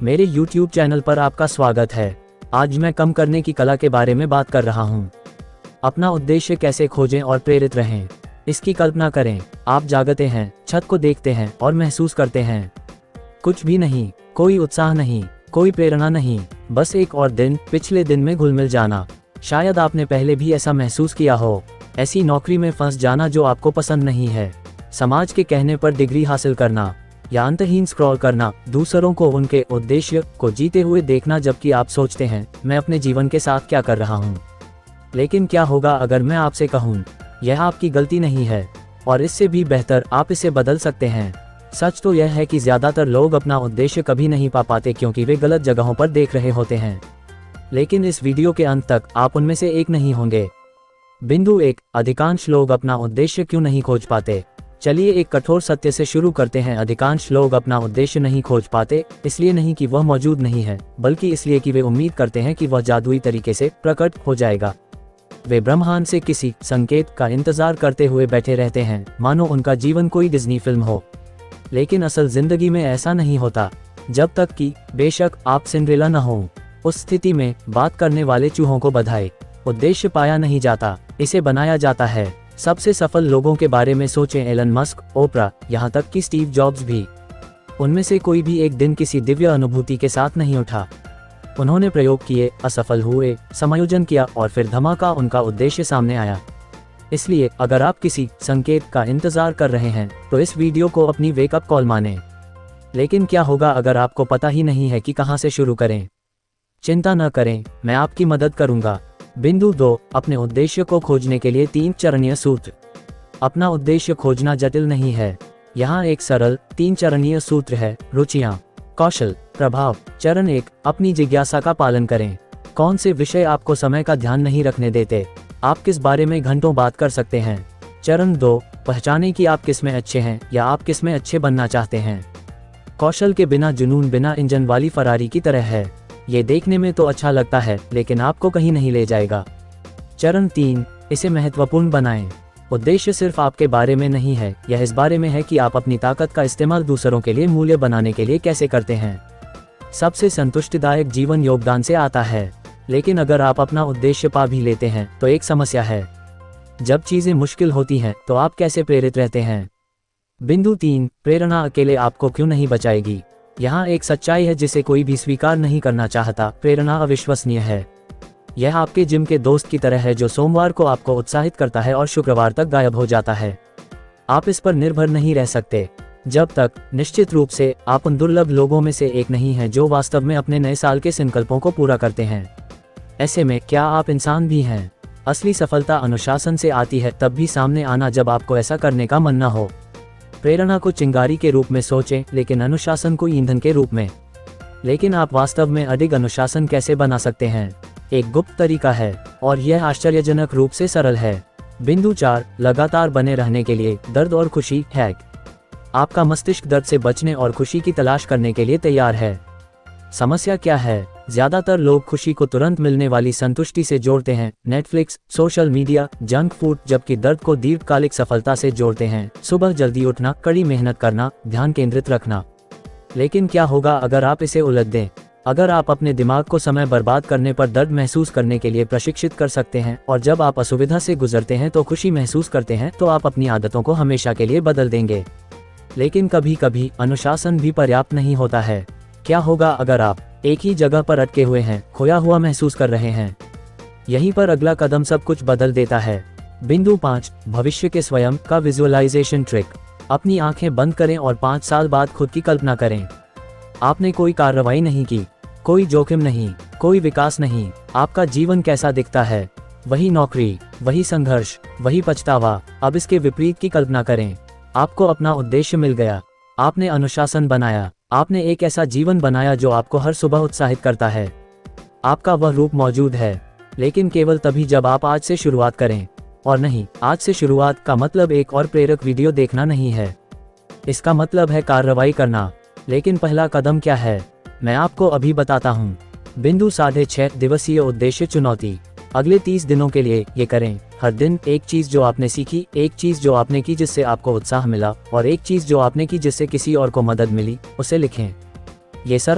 मेरे YouTube channel पर आपका स्वागत है। आज मैं कम करने की कला के बारे में बात कर रहा हूँ। अपना उद्देश्य कैसे खोजें और प्रेरित रहें, इसकी कल्पना करें। आप जागते हैं, छत को देखते हैं और महसूस करते हैं कुछ भी नहीं, कोई उत्साह नहीं, कोई प्रेरणा नहीं, बस एक और दिन पिछले दिन में घुल मिल जाना। शायद आपने पहले भी ऐसा महसूस किया हो, ऐसी नौकरी में फंस जाना जो आपको पसंद नहीं है, समाज के कहने पर डिग्री हासिल करना या अंतहीन स्क्रॉल करना, दूसरों को उनके उद्देश्य को जीते हुए देखना, जबकि आप सोचते हैं मैं अपने जीवन के साथ क्या कर रहा हूँ। लेकिन क्या होगा अगर मैं आपसे कहूँ यह आपकी गलती नहीं है, और इससे भी बेहतर आप इसे बदल सकते हैं। सच तो यह है कि ज्यादातर लोग अपना उद्देश्य कभी नहीं पा पाते क्योंकि वे गलत जगहों पर देख रहे होते हैं। लेकिन इस वीडियो के अंत तक आप उनमें से एक नहीं होंगे। बिंदु 1, अधिकांश लोग अपना उद्देश्य क्यों नहीं खोज पाते। चलिए एक कठोर सत्य से शुरू करते हैं। अधिकांश लोग अपना उद्देश्य नहीं खोज पाते, इसलिए नहीं कि वह मौजूद नहीं है, बल्कि इसलिए कि वे उम्मीद करते हैं कि वह जादुई तरीके से प्रकट हो जाएगा। वे ब्रह्मांड से किसी संकेत का इंतजार करते हुए बैठे रहते हैं, मानो उनका जीवन कोई डिज्नी फिल्म हो। लेकिन असल जिंदगी में ऐसा नहीं होता, जब तक कि बेशक आप सिंड्रेला न हो। उस स्थिति में बात करने वाले चूहों को बधाई। उद्देश्य पाया नहीं जाता, इसे बनाया जाता है। सबसे सफल लोगों के बारे में सोचें, एलन मस्क, ओपरा, यहाँ तक कि स्टीव जॉब्स भी। उनमें से कोई भी एक दिन किसी दिव्य अनुभूति के साथ नहीं उठा। उन्होंने प्रयोग किए, असफल हुए, समायोजन किया और फिर धमाका, उनका उद्देश्य सामने आया। इसलिए अगर आप किसी संकेत का इंतजार कर रहे हैं तो इस वीडियो को अपनी वेकअप कॉल मानें। लेकिन क्या होगा अगर आपको पता ही नहीं है कि कहां से शुरू करें। चिंता न करें, मैं आपकी मदद करूंगा। बिंदु 2, अपने उद्देश्य को खोजने के लिए 3 चरणीय सूत्र। अपना उद्देश्य खोजना जटिल नहीं है। यहाँ एक सरल 3 चरणीय सूत्र है। रुचियां, कौशल, प्रभाव। चरण 1, अपनी जिज्ञासा का पालन करें। कौन से विषय आपको समय का ध्यान नहीं रखने देते, आप किस बारे में घंटों बात कर सकते हैं। चरण 2, पहचानें कि आप किस में अच्छे हैं या आप किस में अच्छे बनना चाहते हैं। कौशल के बिना जुनून बिना इंजन वाली फरारी की तरह है। ये देखने में तो अच्छा लगता है लेकिन आपको कहीं नहीं ले जाएगा। चरण 3, इसे महत्वपूर्ण बनाएं। उद्देश्य सिर्फ आपके बारे में नहीं है, यह इस बारे में है कि आप अपनी ताकत का इस्तेमाल दूसरों के लिए मूल्य बनाने के लिए कैसे करते हैं। सबसे संतुष्टिदायक जीवन योगदान से आता है। लेकिन अगर आप अपना उद्देश्य पा भी लेते हैं तो एक समस्या है। जब चीजें मुश्किल होती हैं तो आप कैसे प्रेरित रहते हैं। बिंदु 3, प्रेरणा अकेले आपको क्यों नहीं बचाएगी। यहाँ एक सच्चाई है जिसे कोई भी स्वीकार नहीं करना चाहता। प्रेरणा अविश्वसनीय है। यह आपके जिम के दोस्त की तरह है जो सोमवार को आपको उत्साहित करता है और शुक्रवार तक गायब हो जाता है। आप इस पर निर्भर नहीं रह सकते जब तक निश्चित रूप से आप उन दुर्लभ लोगों में से एक नहीं हैं जो वास्तव में अपने नए साल के संकल्पों को पूरा करते हैं। ऐसे में क्या आप इंसान भी हैं। असली सफलता अनुशासन से आती है, तब भी सामने आना जब आपको ऐसा करने का मन न हो। प्रेरणा को चिंगारी के रूप में सोचें, लेकिन अनुशासन को ईंधन के रूप में। लेकिन आप वास्तव में अधिक अनुशासन कैसे बना सकते हैं। एक गुप्त तरीका है और यह आश्चर्यजनक रूप से सरल है। बिंदु 4, लगातार बने रहने के लिए दर्द और खुशी हैक। आपका मस्तिष्क दर्द से बचने और खुशी की तलाश करने के लिए तैयार है। समस्या क्या है, ज्यादातर लोग खुशी को तुरंत मिलने वाली संतुष्टि से जोड़ते हैं, Netflix, social media, junk food, जबकि दर्द को दीर्घकालिक सफलता से जोड़ते हैं, सुबह जल्दी उठना, कड़ी मेहनत करना, ध्यान केंद्रित रखना। लेकिन क्या होगा अगर आप इसे उलट दें। अगर आप अपने दिमाग को समय बर्बाद करने पर दर्द महसूस करने के लिए प्रशिक्षित कर सकते हैं और जब आप असुविधा से गुजरते हैं तो खुशी महसूस करते हैं, तो आप अपनी आदतों को हमेशा के लिए बदल देंगे। लेकिन कभी कभी अनुशासन भी पर्याप्त नहीं होता है। क्या होगा अगर आप एक ही जगह पर अटके हुए हैं, खोया हुआ महसूस कर रहे हैं। यहीं पर अगला कदम सब कुछ बदल देता है। बिंदु 5, भविष्य के स्वयं का विजुअलाइजेशन ट्रिक। अपनी आंखें बंद करें और 5 साल बाद खुद की कल्पना करें। आपने कोई कार्रवाई नहीं की, कोई जोखिम नहीं, कोई विकास नहीं। आपका जीवन कैसा दिखता है। वही नौकरी, वही संघर्ष, वही पछतावा। अब इसके विपरीत की कल्पना करें। आपको अपना उद्देश्य मिल गया, आपने अनुशासन बनाया, आपने एक ऐसा जीवन बनाया जो आपको हर सुबह उत्साहित करता है। आपका वह रूप मौजूद है, लेकिन केवल तभी जब आप आज से शुरुआत करें। और नहीं, आज से शुरुआत का मतलब एक और प्रेरक वीडियो देखना नहीं है। इसका मतलब है कार्रवाई करना। लेकिन पहला कदम क्या है, मैं आपको अभी बताता हूँ। बिंदु 6.5 दिवसीय उद्देश्य चुनौती। अगले 30 दिनों के लिए ये करें। हर दिन एक चीज जो आपने सीखी, एक चीज जो आपने की जिससे आपको उत्साह मिला, और एक चीज जो आपने की जिससे किसी और को मदद मिली, उसे लिखें। ये सरल